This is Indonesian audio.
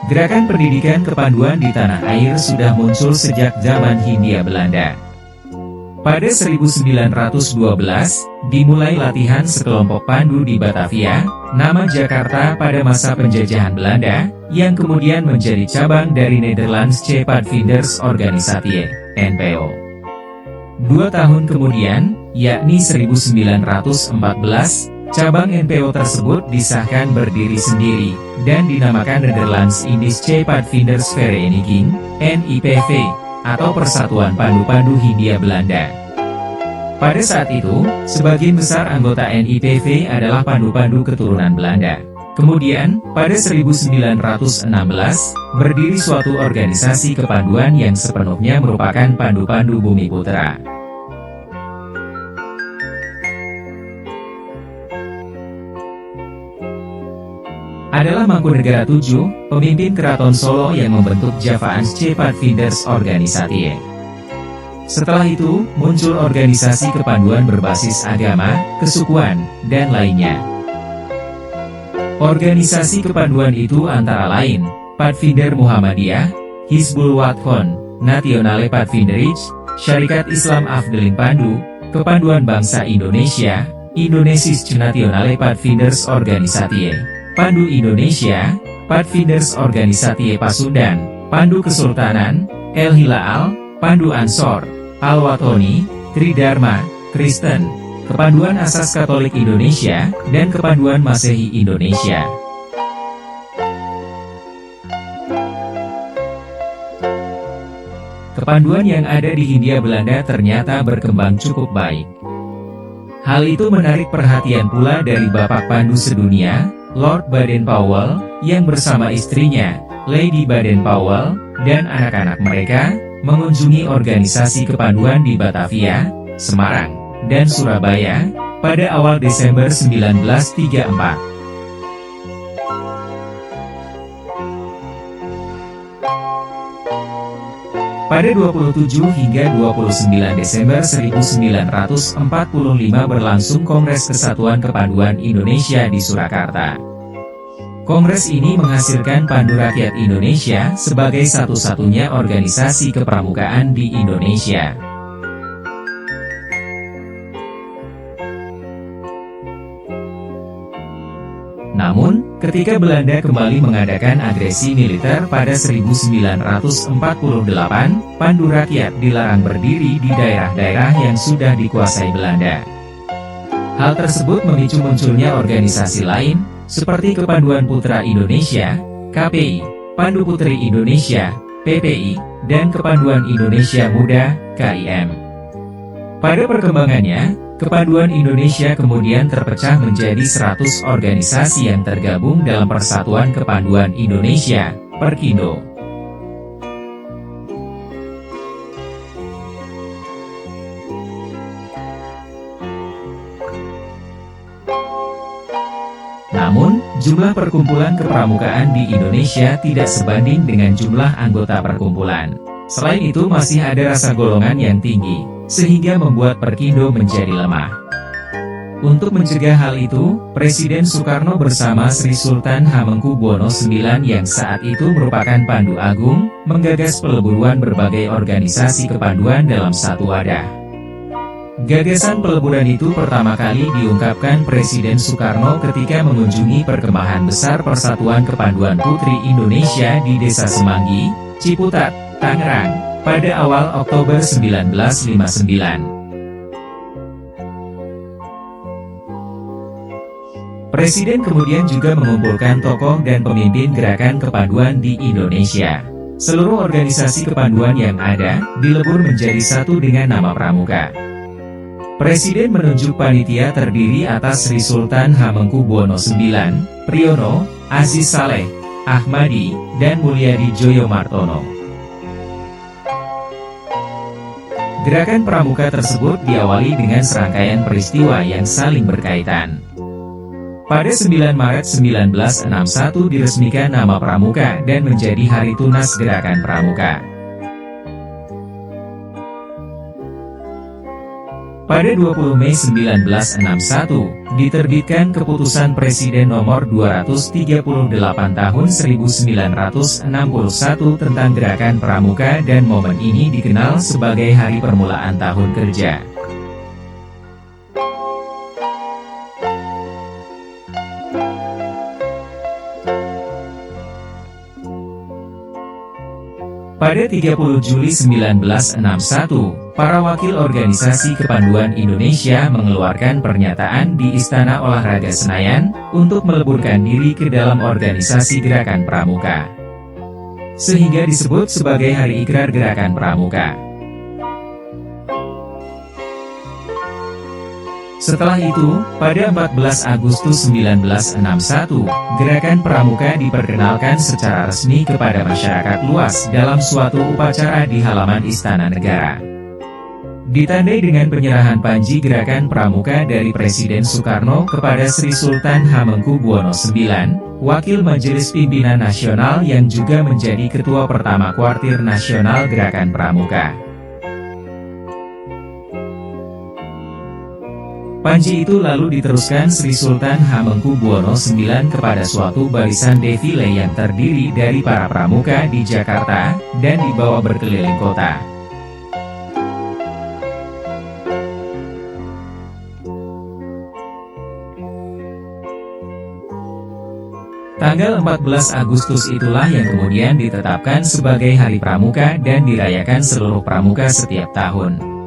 Gerakan pendidikan kepanduan di tanah air sudah muncul sejak zaman Hindia Belanda. Pada 1912, dimulai latihan sekelompok pandu di Batavia, nama Jakarta pada masa penjajahan Belanda, yang kemudian menjadi cabang dari Nederlandse Padvinders Organisatie, NPO. 2 tahun kemudian, yakni 1914, cabang NPO tersebut disahkan berdiri sendiri, dan dinamakan Nederlands-Indische Padvindersvereniging, NIPV, atau Persatuan Pandu-Pandu Hindia Belanda. Pada saat itu, sebagian besar anggota NIPV adalah pandu-pandu keturunan Belanda. Kemudian, pada 1916, berdiri suatu organisasi kepanduan yang sepenuhnya merupakan pandu-pandu Bumiputra. Adalah Mangkunegara VII, pemimpin Keraton Solo yang membentuk Javaanse Padvinders Organisatie. Setelah itu, muncul organisasi kepanduan berbasis agama, kesukuan, dan lainnya. Organisasi kepanduan itu antara lain, Padvinder Muhammadiyah, Hizbul Wathon, Nationale Padvinderij, Syarikat Islam Afdeling Pandu, Kepanduan Bangsa Indonesia, Indonesisch Nationale Padvinders Organisatie, Pandu Indonesia, Padvinders Organisatie Pasundan, Pandu Kesultanan, El Hilal, Pandu Ansor, Al-Watoni, Tridharma, Kristen, Kepanduan Asas Katolik Indonesia, dan Kepanduan Masehi Indonesia. Kepanduan yang ada di Hindia Belanda ternyata berkembang cukup baik. Hal itu menarik perhatian pula dari Bapak Pandu Sedunia, Lord Baden-Powell, yang bersama istrinya, Lady Baden-Powell, dan anak-anak mereka, mengunjungi organisasi kepanduan di Batavia, Semarang, dan Surabaya, pada awal Desember 1934. Pada 27 hingga 29 Desember 1945 berlangsung Kongres Kesatuan Kepanduan Indonesia di Surakarta. Kongres ini menghasilkan Pandu Rakyat Indonesia sebagai satu-satunya organisasi kepramukaan di Indonesia. Namun, ketika Belanda kembali mengadakan agresi militer pada 1948, Pandu Rakyat dilarang berdiri di daerah-daerah yang sudah dikuasai Belanda. Hal tersebut memicu munculnya organisasi lain, seperti Kepanduan Putra Indonesia, KPI, Pandu Putri Indonesia, PPI, dan Kepanduan Indonesia Muda, KIM. Pada perkembangannya, Kepanduan Indonesia kemudian terpecah menjadi 100 organisasi yang tergabung dalam Persatuan Kepanduan Indonesia, Perkindo. Namun, jumlah perkumpulan kepramukaan di Indonesia tidak sebanding dengan jumlah anggota perkumpulan. Selain itu masih ada rasa golongan yang tinggi, sehingga membuat Perkindo menjadi lemah. Untuk mencegah hal itu, Presiden Soekarno bersama Sri Sultan Hamengkubuwono IX yang saat itu merupakan Pandu Agung, menggagas peleburuan berbagai organisasi kepanduan dalam satu wadah. Gagasan peleburan itu pertama kali diungkapkan Presiden Soekarno ketika mengunjungi perkemahan besar Persatuan Kepanduan Putri Indonesia di Desa Semanggi, Ciputat, Tangerang, pada awal Oktober 1959. Presiden kemudian juga mengumpulkan tokoh dan pemimpin gerakan kepanduan di Indonesia. Seluruh organisasi kepanduan yang ada, dilebur menjadi satu dengan nama Pramuka. Presiden menunjuk panitia terdiri atas Sri Sultan Hamengkubuwono IX, Priyono, Aziz Saleh, Ahmadi, dan Mulyadi Joyomartono. Gerakan Pramuka tersebut diawali dengan serangkaian peristiwa yang saling berkaitan. Pada 9 Maret 1961 diresmikan nama Pramuka dan menjadi hari tunas Gerakan Pramuka. Pada 20 Mei 1961, diterbitkan Keputusan Presiden Nomor 238 Tahun 1961 tentang Gerakan Pramuka, dan momen ini dikenal sebagai hari permulaan tahun kerja. Pada 30 Juli 1961, para wakil organisasi kepanduan Indonesia mengeluarkan pernyataan di Istana Olahraga Senayan, untuk meleburkan diri ke dalam organisasi Gerakan Pramuka. Sehingga disebut sebagai Hari Ikrar Gerakan Pramuka. Setelah itu, pada 14 Agustus 1961, Gerakan Pramuka diperkenalkan secara resmi kepada masyarakat luas dalam suatu upacara di halaman Istana Negara. Ditandai dengan penyerahan panji Gerakan Pramuka dari Presiden Soekarno kepada Sri Sultan Hamengkubuwono IX, Wakil Majelis Pimpinan Nasional yang juga menjadi Ketua Pertama Kuartir Nasional Gerakan Pramuka. Panji itu lalu diteruskan Sri Sultan Hamengkubuwono IX kepada suatu barisan defile yang terdiri dari para pramuka di Jakarta, dan dibawa berkeliling kota. Tanggal 14 Agustus itulah yang kemudian ditetapkan sebagai Hari Pramuka dan dirayakan seluruh pramuka setiap tahun.